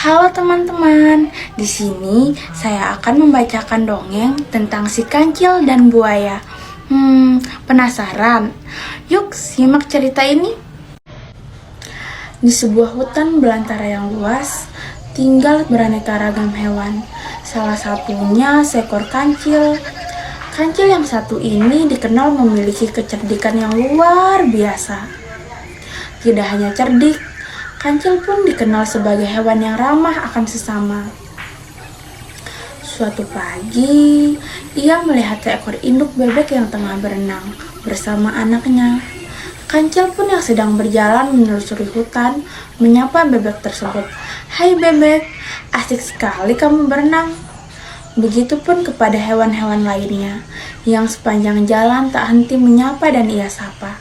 Halo teman-teman, di sini saya akan membacakan dongeng tentang si kancil dan buaya. Penasaran? Yuk simak cerita ini. Di sebuah hutan belantara yang luas, tinggal beraneka ragam hewan. Salah satunya seekor kancil. Kancil yang satu ini dikenal memiliki kecerdikan yang luar biasa. Tidak hanya cerdik, kancil pun dikenal sebagai hewan yang ramah akan sesama. Suatu pagi, ia melihat seekor induk bebek yang tengah berenang bersama anaknya. Kancil pun yang sedang berjalan menelusuri hutan, menyapa bebek tersebut. "Hai bebek, asik sekali kamu berenang." Begitupun kepada hewan-hewan lainnya, yang sepanjang jalan tak henti menyapa dan ia sapa.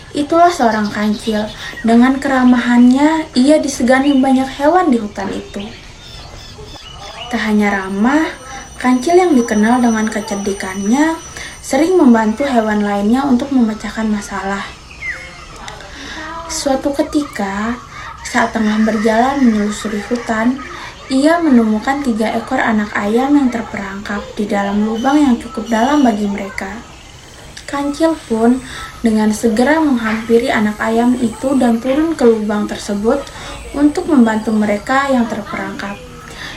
Itulah seorang kancil. Dengan keramahannya, ia disegani banyak hewan di hutan itu. Tak hanya ramah, kancil yang dikenal dengan kecerdikannya sering membantu hewan lainnya untuk memecahkan masalah. Suatu ketika, saat tengah berjalan menelusuri hutan, ia menemukan 3 ekor anak ayam yang terperangkap di dalam lubang yang cukup dalam bagi mereka. Kancil pun dengan segera menghampiri anak ayam itu dan turun ke lubang tersebut untuk membantu mereka yang terperangkap.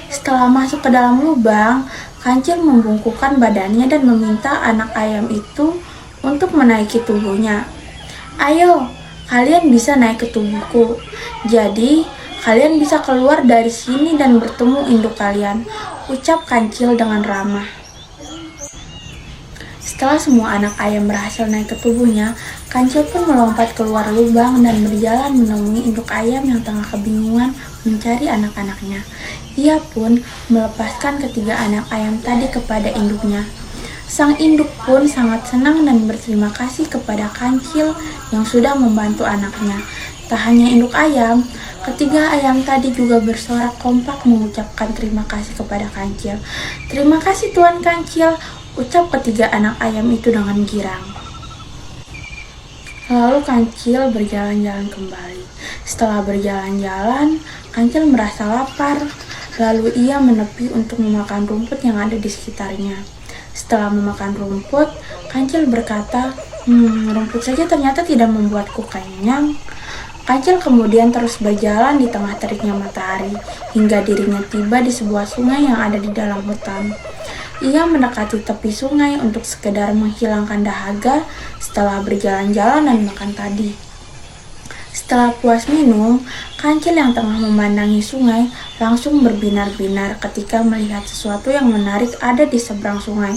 Setelah masuk ke dalam lubang, kancil membungkukkan badannya dan meminta anak ayam itu untuk menaiki tubuhnya. "Ayo, kalian bisa naik ke tubuhku. Jadi, kalian bisa keluar dari sini dan bertemu induk kalian," ucap kancil dengan ramah. Setelah semua anak ayam berhasil naik ke tubuhnya, kancil pun melompat keluar lubang dan berjalan menemui induk ayam yang tengah kebingungan mencari anak-anaknya. Ia pun melepaskan ketiga anak ayam tadi kepada induknya. Sang induk pun sangat senang dan berterima kasih kepada kancil yang sudah membantu anaknya. Tak hanya induk ayam, ketiga ayam tadi juga bersorak kompak mengucapkan terima kasih kepada kancil. "Terima kasih Tuan Kancil," ucap ketiga anak ayam itu dengan girang. Lalu kancil berjalan-jalan kembali. Setelah berjalan-jalan, kancil merasa lapar. Lalu ia menepi untuk memakan rumput yang ada di sekitarnya. Setelah memakan rumput, kancil berkata, rumput saja ternyata tidak membuatku kenyang." Kancil kemudian terus berjalan di tengah teriknya matahari, hingga dirinya tiba di sebuah sungai yang ada di dalam hutan. Ia mendekati tepi sungai untuk sekedar menghilangkan dahaga setelah berjalan-jalan dan makan tadi. Setelah puas minum, kancil yang tengah memandangi sungai langsung berbinar-binar ketika melihat sesuatu yang menarik ada di seberang sungai.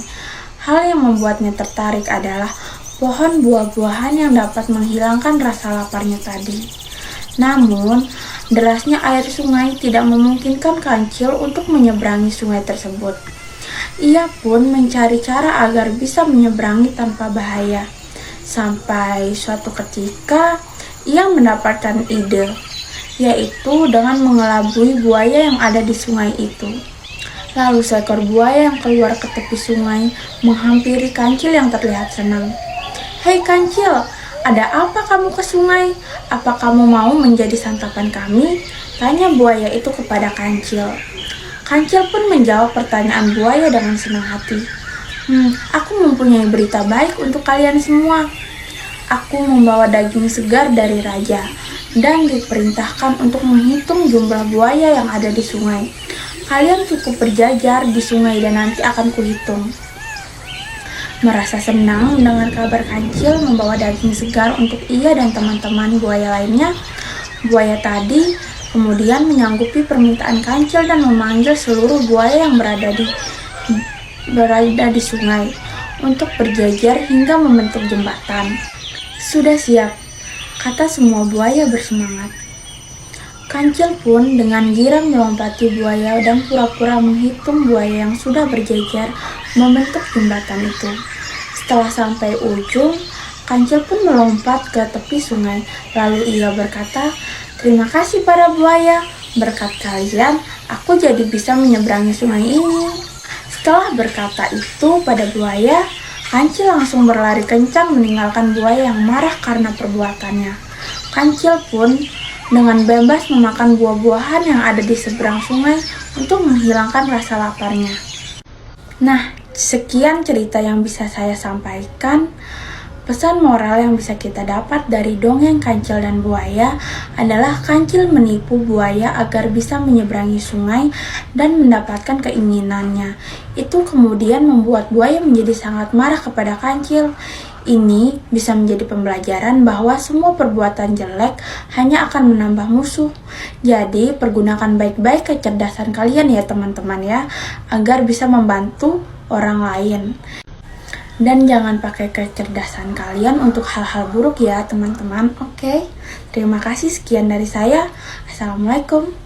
Hal yang membuatnya tertarik adalah pohon buah-buahan yang dapat menghilangkan rasa laparnya tadi. Namun, derasnya air sungai tidak memungkinkan kancil untuk menyeberangi sungai tersebut. Ia pun mencari cara agar bisa menyeberangi tanpa bahaya. Sampai suatu ketika, ia mendapatkan ide, yaitu dengan mengelabui buaya yang ada di sungai itu. Lalu seekor buaya yang keluar ke tepi sungai menghampiri kancil yang terlihat senang. "Hei kancil, ada apa kamu ke sungai? Apa kamu mau menjadi santapan kami?" tanya buaya itu kepada kancil. Kancil pun menjawab pertanyaan buaya dengan senang hati. Aku mempunyai berita baik untuk kalian semua. Aku membawa daging segar dari raja dan diperintahkan untuk menghitung jumlah buaya yang ada di sungai. Kalian cukup berjajar di sungai dan nanti akan kuhitung." Merasa senang mendengar kabar kancil membawa daging segar untuk ia dan teman-teman buaya lainnya, buaya tadi kemudian menyanggupi permintaan kancil dan memanggil seluruh buaya yang berada di sungai untuk berjajar hingga membentuk jembatan. "Sudah siap," kata semua buaya bersemangat. Kancil pun dengan girang melompati buaya dan pura-pura menghitung buaya yang sudah berjajar membentuk jembatan itu. Setelah sampai ujung, kancil pun melompat ke tepi sungai. Lalu ia berkata, "Terima kasih para buaya, berkat kalian aku jadi bisa menyeberangi sungai ini." Setelah berkata itu pada buaya, kancil langsung berlari kencang meninggalkan buaya yang marah karena perbuatannya. Kancil pun dengan bebas memakan buah-buahan yang ada di seberang sungai untuk menghilangkan rasa laparnya. Nah, sekian cerita yang bisa saya sampaikan. Pesan moral yang bisa kita dapat dari dongeng Kancil dan Buaya adalah Kancil menipu buaya agar bisa menyeberangi sungai dan mendapatkan keinginannya. Itu kemudian membuat buaya menjadi sangat marah kepada Kancil. Ini bisa menjadi pembelajaran bahwa semua perbuatan jelek hanya akan menambah musuh. Jadi, pergunakan baik-baik kecerdasan kalian ya teman-teman ya, agar bisa membantu orang lain. Dan jangan pakai kecerdasan kalian untuk hal-hal buruk ya teman-teman. Oke, terima kasih, sekian dari saya. Assalamualaikum.